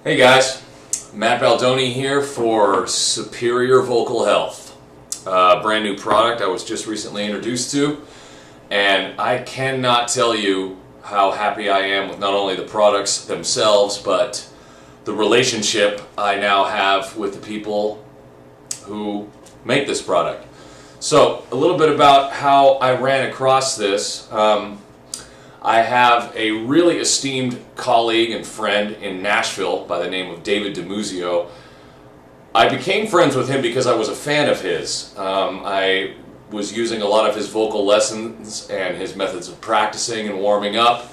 Hey guys, Matt Baldoni here for Superior Vocal Health. Brand new product I was just recently introduced to, and I cannot tell you how happy I am with not only the products themselves, but the relationship I now have with the people who make this product. So, a little bit about how I ran across this. I have a really esteemed colleague and friend in Nashville by the name of David DiMuzio. I became friends with him because I was a fan of his. I was using a lot of his vocal lessons and his methods of practicing and warming up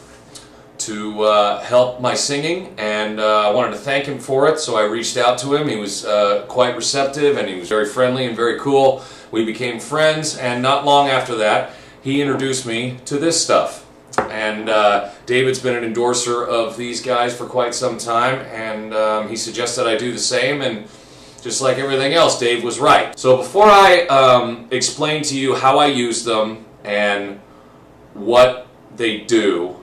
to help my singing, and I wanted to thank him for it, so I reached out to him. He was quite receptive, and he was very friendly and very cool. We became friends, and not long after that, he introduced me to this stuff. And David's been an endorser of these guys for quite some time, and he suggested I do the same, and just like everything else, Dave was right. So before I explain to you how I use them and what they do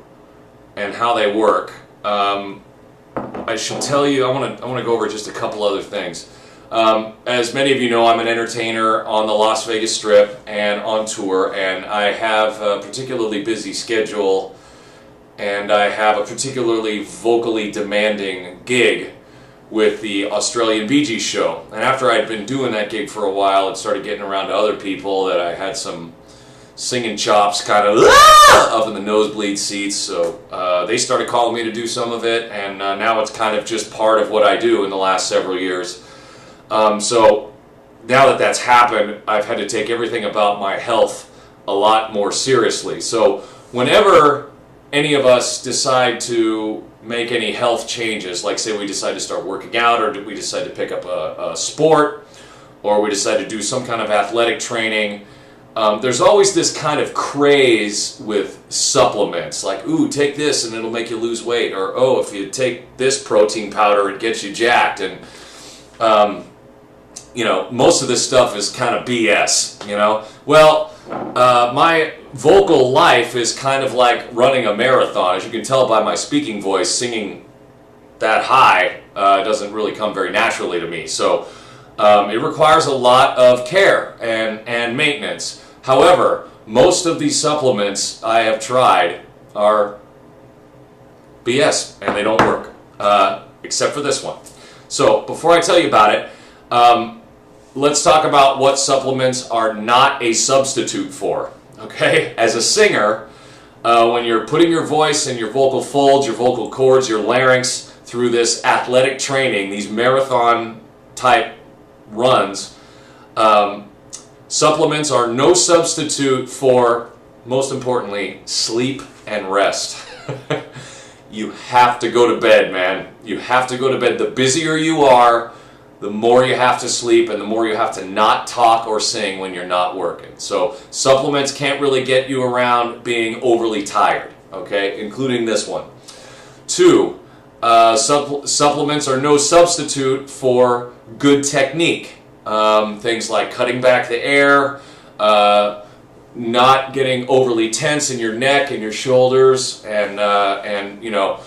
and how they work, I should tell you, I want to go over just a couple other things. As many of you know, I'm an entertainer on the Las Vegas Strip and on tour, and I have a particularly busy schedule, and I have a particularly vocally demanding gig with the Australian Bee Gees show. And after I'd been doing that gig for a while, it started getting around to other people that I had some singing chops kind of up in the nosebleed seats, so they started calling me to do some of it, and now it's kind of just part of what I do in the last several years. So now that that's happened, I've had to take everything about my health a lot more seriously. So whenever any of us decide to make any health changes, like say we decide to start working out, or we decide to pick up a sport, or we decide to do some kind of athletic training, there's always this kind of craze with supplements, like, ooh, take this and it'll make you lose weight, or, oh, if you take this protein powder, it gets you jacked, and you know, most of this stuff is kind of BS, you know. Well, my vocal life is kind of like running a marathon. As you can tell by my speaking voice, singing that high doesn't really come very naturally to me. So it requires a lot of care and maintenance. However, most of these supplements I have tried are BS, and they don't work, except for this one. So before I tell you about it, let's talk about what supplements are not a substitute for, okay? As a singer, when you're putting your voice and your vocal folds, your vocal cords, your larynx through this athletic training, these marathon-type runs, supplements are no substitute for, most importantly, sleep and rest. You have to go to bed, man. You have to go to bed. The busier you are, the more you have to sleep, and the more you have to not talk or sing when you're not working. So supplements can't really get you around being overly tired, okay, including this one. 2, supplements are no substitute for good technique. Things like cutting back the air, not getting overly tense in your neck and your shoulders, and you know,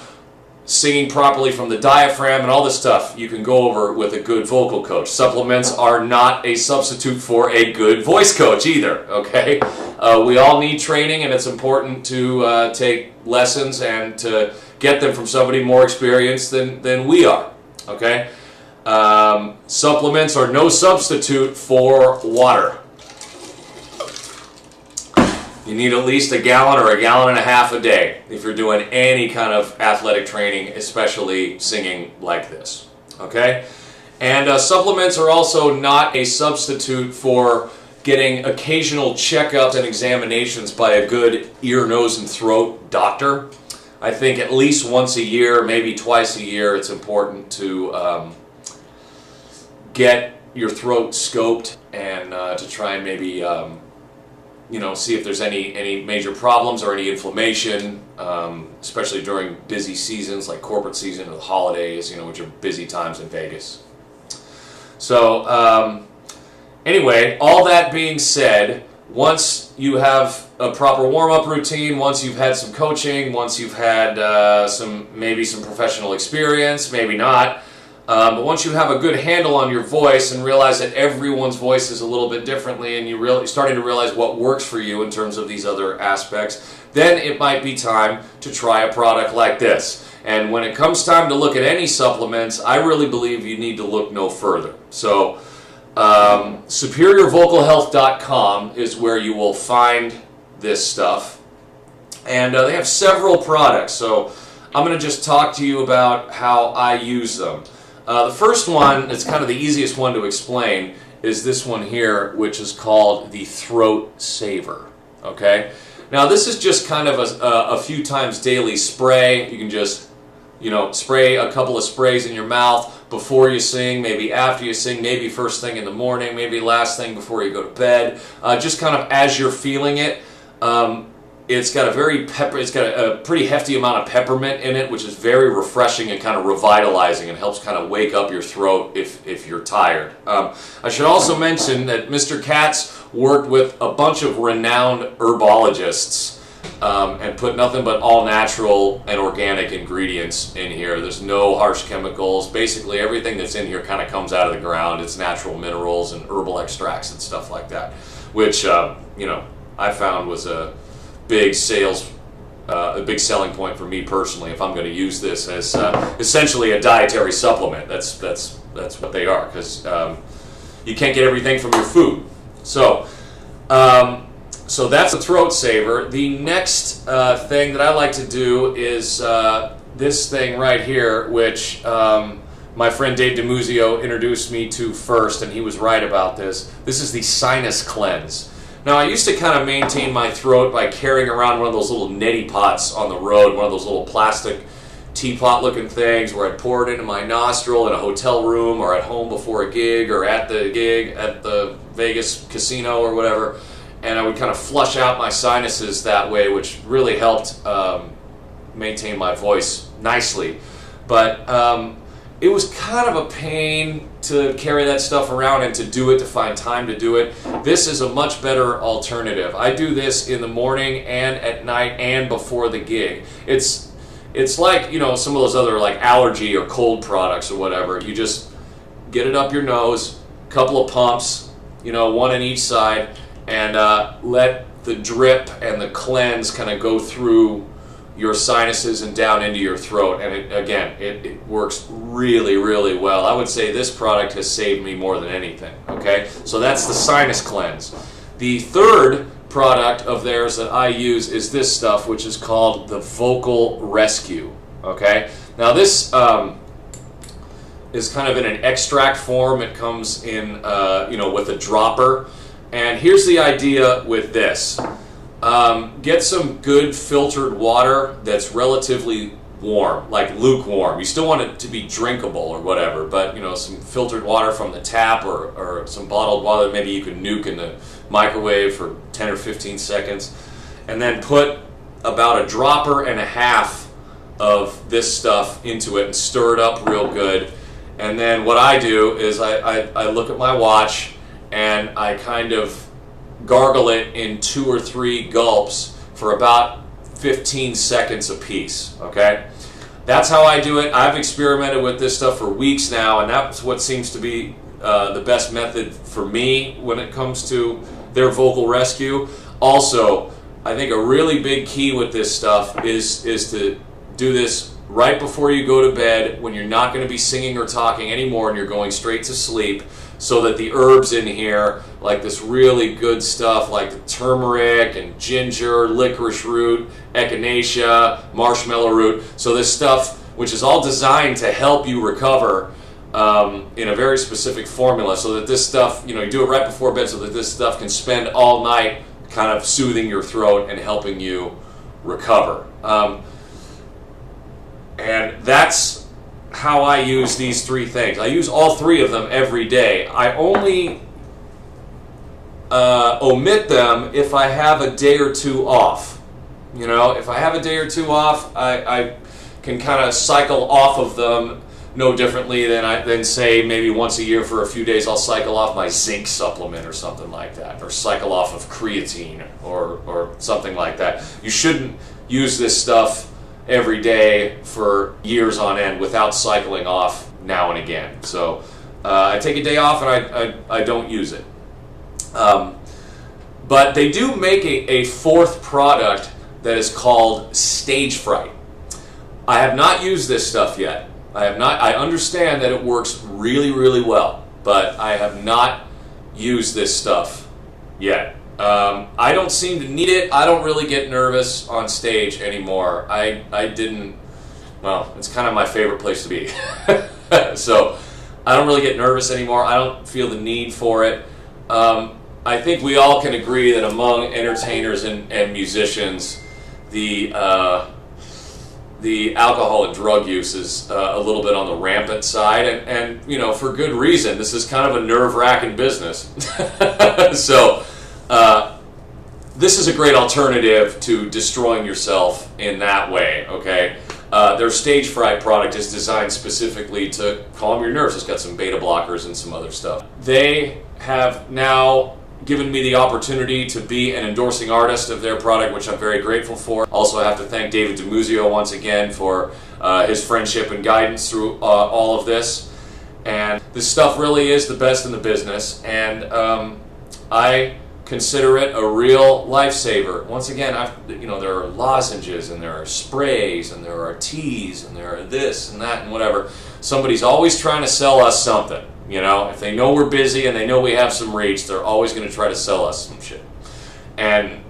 singing properly from the diaphragm, and all this stuff you can go over with a good vocal coach. Supplements are not a substitute for a good voice coach either, okay? We all need training, and it's important to take lessons and to get them from somebody more experienced than we are, okay? Supplements are no substitute for water. You need at least a gallon or a gallon and a half a day if you're doing any kind of athletic training, especially singing like this, okay? And supplements are also not a substitute for getting occasional checkups and examinations by a good ear, nose, and throat doctor. I think at least once a year, maybe twice a year, it's important to get your throat scoped and to try and maybe you know, see if there's any major problems or any inflammation, especially during busy seasons like corporate season or the holidays, you know, which are busy times in Vegas. So anyway, all that being said, once you have a proper warm-up routine, once you've had some coaching, once you've had maybe some professional experience, maybe not, but once you have a good handle on your voice and realize that everyone's voice is a little bit differently, and you're starting to realize what works for you in terms of these other aspects, then it might be time to try a product like this. And when it comes time to look at any supplements, I really believe you need to look no further. So superiorvocalhealth.com is where you will find this stuff. And they have several products, so I'm going to just talk to you about how I use them. The first one, it's kind of the easiest one to explain, is this one here, which is called the Throat Saver. Okay? Now this is just kind of a few times daily spray. You can just, spray a couple of sprays in your mouth before you sing, maybe after you sing, maybe first thing in the morning, maybe last thing before you go to bed. Just kind of as you're feeling it. It's got a pretty hefty amount of peppermint in it, which is very refreshing and kind of revitalizing, and helps kind of wake up your throat if you're tired. I should also mention that Mr. Katz worked with a bunch of renowned herbologists and put nothing but all natural and organic ingredients in here. There's no harsh chemicals. Basically everything that's in here kind of comes out of the ground. It's natural minerals and herbal extracts and stuff like that, which I found was a big selling point for me personally. If I'm going to use this as essentially a dietary supplement, that's what they are, because you can't get everything from your food. So that's the Throat Saver. The next thing that I like to do is this thing right here, which my friend Dave DiMuzio introduced me to first, and he was right about this. This is the Sinus Cleanse. Now, I used to kind of maintain my throat by carrying around one of those little neti pots on the road, one of those little plastic teapot-looking things where I'd pour it into my nostril in a hotel room or at home before a gig or at the gig at the Vegas casino or whatever, and I would kind of flush out my sinuses that way, which really helped maintain my voice nicely. But it was kind of a pain to carry that stuff around and to find time to do it. This is a much better alternative. I do this in the morning and at night and before the gig. It's like, some of those other like allergy or cold products or whatever. You just get it up your nose, a couple of pumps, one on each side, and let the drip and the cleanse kind of go through your sinuses and down into your throat, and it works really, really well. I would say this product has saved me more than anything. Okay, so that's the Sinus Cleanse. The third product of theirs that I use is this stuff, which is called the Vocal Rescue. Okay, now this is kind of in an extract form. It comes in with a dropper, and here's the idea with this. Get some good filtered water that's relatively warm, like lukewarm. You still want it to be drinkable or whatever, but some filtered water from the tap or some bottled water maybe you can nuke in the microwave for 10 or 15 seconds, and then put about a dropper and a half of this stuff into it and stir it up real good. And then what I do is I look at my watch and I kind of gargle it in 2 or 3 gulps for about 15 seconds a piece. Okay, that's how I do it. I've experimented with this stuff for weeks now, and that's what seems to be the best method for me when it comes to their Vocal Rescue. Also, I think a really big key with this stuff is to do this right before you go to bed, when you're not going to be singing or talking anymore and you're going straight to sleep, so that the herbs in here, like this really good stuff like the turmeric and ginger, licorice root, echinacea, marshmallow root, so this stuff, which is all designed to help you recover in a very specific formula, so that this stuff, you do it right before bed, so that this stuff can spend all night kind of soothing your throat and helping you recover. And that's how I use these 3 things. I use all 3 of them every day. I only omit them if I have a day or 2 off. If I have a day or 2 off, I can kind of cycle off of them no differently than say maybe once a year for a few days I'll cycle off my zinc supplement or something like that, or cycle off of creatine or something like that. You shouldn't use this stuff every day for years on end without cycling off now and again. So I take a day off and I don't use it. But they do make a fourth product that is called Stage Fright. I have not used this stuff yet. I have not. I understand that it works really, really well, but I have not used this stuff yet. I don't seem to need it. I don't really get nervous on stage anymore. I didn't. Well, it's kind of my favorite place to be. So I don't really get nervous anymore. I don't feel the need for it. I think we all can agree that among entertainers and musicians, the alcohol and drug use is a little bit on the rampant side, and you know, for good reason. This is kind of a nerve-wracking business. So this is a great alternative to destroying yourself in that way, okay? Their Stage Fright product is designed specifically to calm your nerves. It's got some beta blockers and some other stuff. They have now given me the opportunity to be an endorsing artist of their product, which I'm very grateful for. Also, I have to thank David DiMuzio once again for his friendship and guidance through all of this. And this stuff really is the best in the business, and I consider it a real lifesaver. Once again, there are lozenges, and there are sprays, and there are teas, and there are this and that and whatever. Somebody's always trying to sell us something. You know, if they know we're busy and they know we have some reach, they're always going to try to sell us some shit. And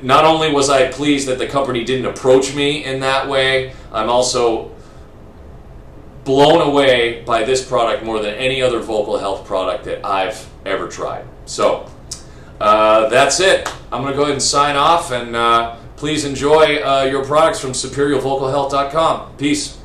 not only was I pleased that the company didn't approach me in that way, I'm also blown away by this product more than any other vocal health product that I've ever tried. So, that's it. I'm going to go ahead and sign off, and please enjoy your products from SuperiorVocalHealth.com. Peace.